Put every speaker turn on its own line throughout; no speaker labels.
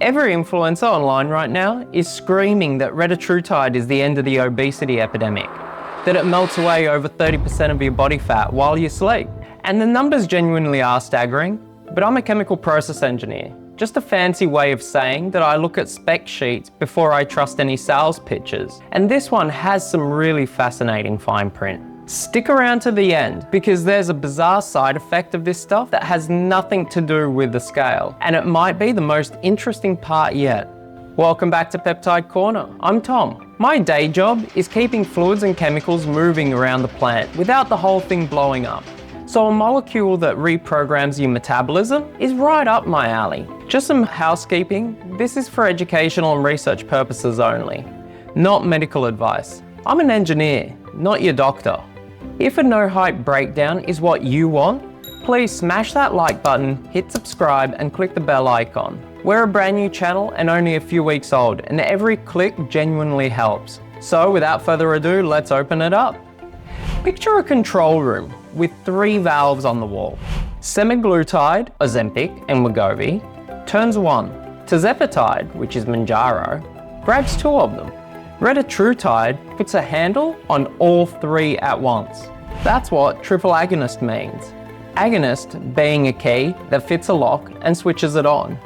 Every influencer online right now is screaming that Retatrutide is the end of the obesity epidemic, that it melts away over 30% of your body fat while you sleep. And the numbers genuinely are staggering, but I'm a chemical process engineer. Just a fancy way of saying that I look at spec sheets before I trust any sales pitches. And this one has some really fascinating fine print. Stick around to the end because there's a bizarre side effect of this stuff that has nothing to do with the scale, and it might be the most interesting part yet. Welcome back to Peptide Corner. I'm Tom. My day job is keeping fluids and chemicals moving around the plant without the whole thing blowing up. So a molecule that reprograms your metabolism is right up my alley. Just some housekeeping. This is for educational and research purposes only, not medical advice. I'm an engineer, not your doctor. If a no-hype breakdown is what you want, please smash that like button, hit subscribe, and click the bell icon. We're a brand new channel and only a few weeks old, and every click genuinely helps. So without further ado, let's open it up. Picture a control room with 3 valves on the wall. Semaglutide, Ozempic, and Wegovy turns 1. Tirzepatide, which is Manjaro, grabs 2 of them. Retatrutide puts a handle on all 3 at once. That's what triple-agonist means. Agonist being a key that fits a lock and switches it on.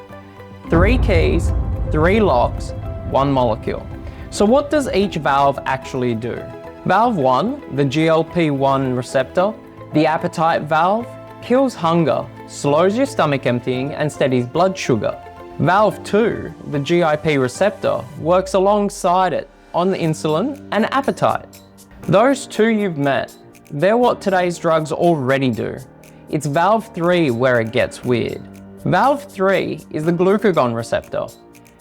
3 keys, 3 locks, 1 molecule. So what does each valve actually do? Valve 1, the GLP-1 receptor, the appetite valve, kills hunger, slows your stomach emptying, and steadies blood sugar. Valve 2, the GIP receptor, works alongside it on the insulin and appetite. Those 2 you've met. They're what today's drugs already do. It's valve 3 where it gets weird. Valve 3 is the glucagon receptor.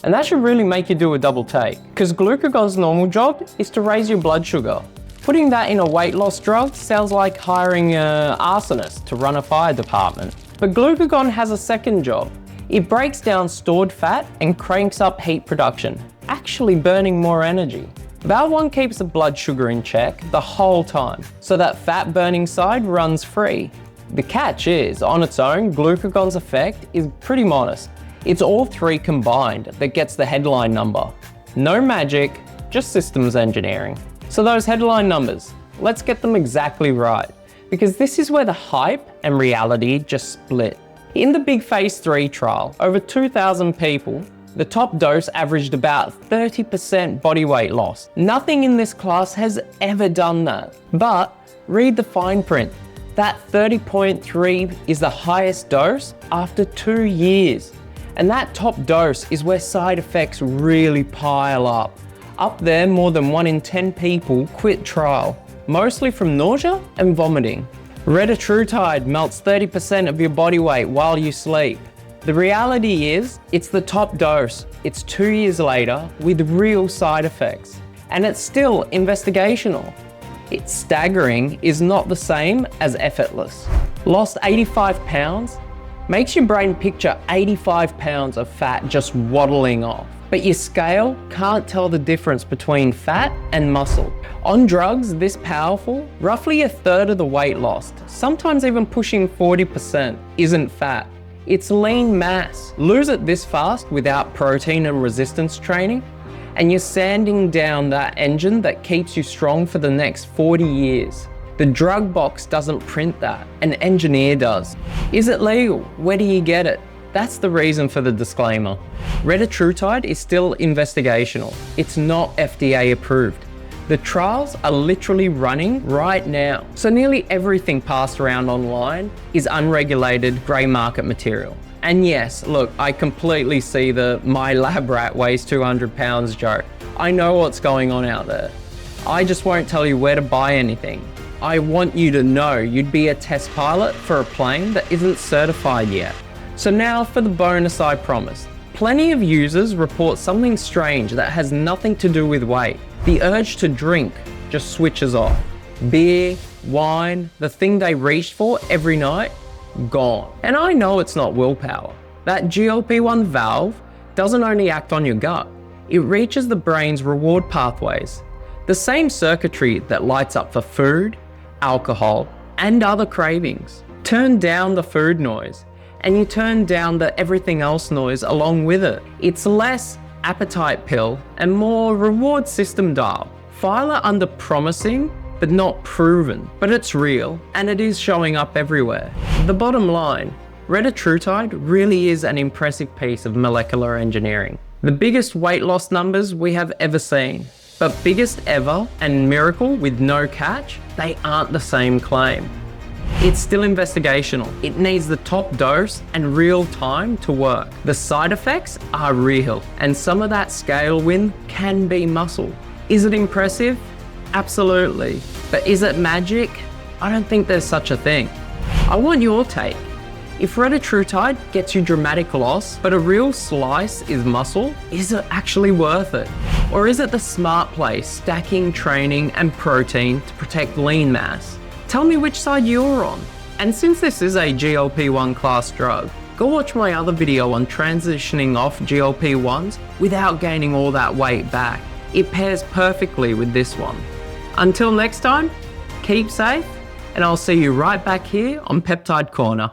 And that should really make you do a double take, because glucagon's normal job is to raise your blood sugar. Putting that in a weight loss drug sounds like hiring an arsonist to run a fire department. But glucagon has a second job. It breaks down stored fat and cranks up heat production, actually burning more energy. Valve 1 keeps the blood sugar in check the whole time, so that fat burning side runs free. The catch is, on its own, glucagon's effect is pretty modest. It's all 3 combined that gets the headline number. No magic, just systems engineering. So those headline numbers, let's get them exactly right, because this is where the hype and reality just split. In the big phase 3 trial, over 2,000 people, the top dose averaged about 30% body weight loss. Nothing in this class has ever done that. But read the fine print. That 30.3 is the highest dose after 2 years. And that top dose is where side effects really pile up. Up there, more than 1 in 10 people quit trial, mostly from nausea and vomiting. Retatrutide melts 30% of your body weight while you sleep. The reality is, it's the top dose. It's 2 years later with real side effects. And it's still investigational. It's staggering is not the same as effortless. Lost 85 pounds? Makes your brain picture 85 pounds of fat just waddling off. But your scale can't tell the difference between fat and muscle. On drugs this powerful, roughly 1/3 of the weight lost, sometimes even pushing 40%, isn't fat. It's lean mass. Lose it this fast without protein and resistance training, and you're sanding down that engine that keeps you strong for the next 40 years. The drug box doesn't print that, an engineer does. Is it legal? Where do you get it? That's the reason for the disclaimer. Retatrutide is still investigational. It's not FDA approved. The trials are literally running right now. So nearly everything passed around online is unregulated grey market material. And yes, look, I completely see the my lab rat weighs 200 pounds joke. I know what's going on out there. I just won't tell you where to buy anything. I want you to know you'd be a test pilot for a plane that isn't certified yet. So now for the bonus I promised. Plenty of users report something strange that has nothing to do with weight. The urge to drink just switches off. Beer, wine, the thing they reached for every night, gone. And I know it's not willpower. That GLP-1 valve doesn't only act on your gut, it reaches the brain's reward pathways. The same circuitry that lights up for food, alcohol, and other cravings. Turn down the food noise and you turn down the everything else noise along with it. It's less appetite pill and more reward system dial. Phyla under promising, but not proven, but it's real, and it is showing up everywhere. The bottom line, Retatrutide really is an impressive piece of molecular engineering. The biggest weight loss numbers we have ever seen, but biggest ever and miracle with no catch, they aren't the same claim. It's still investigational. It needs the top dose and real time to work. The side effects are real, and some of that scale win can be muscle. Is it impressive? Absolutely. But is it magic? I don't think there's such a thing. I want your take. If Retatrutide gets you dramatic loss, but a real slice is muscle, is it actually worth it? Or is it the smart play, stacking training and protein to protect lean mass? Tell me which side you're on. And since this is a GLP-1 class drug, go watch my other video on transitioning off GLP-1s without gaining all that weight back. It pairs perfectly with this one. Until next time, keep safe, and I'll see you right back here on Peptide Corner.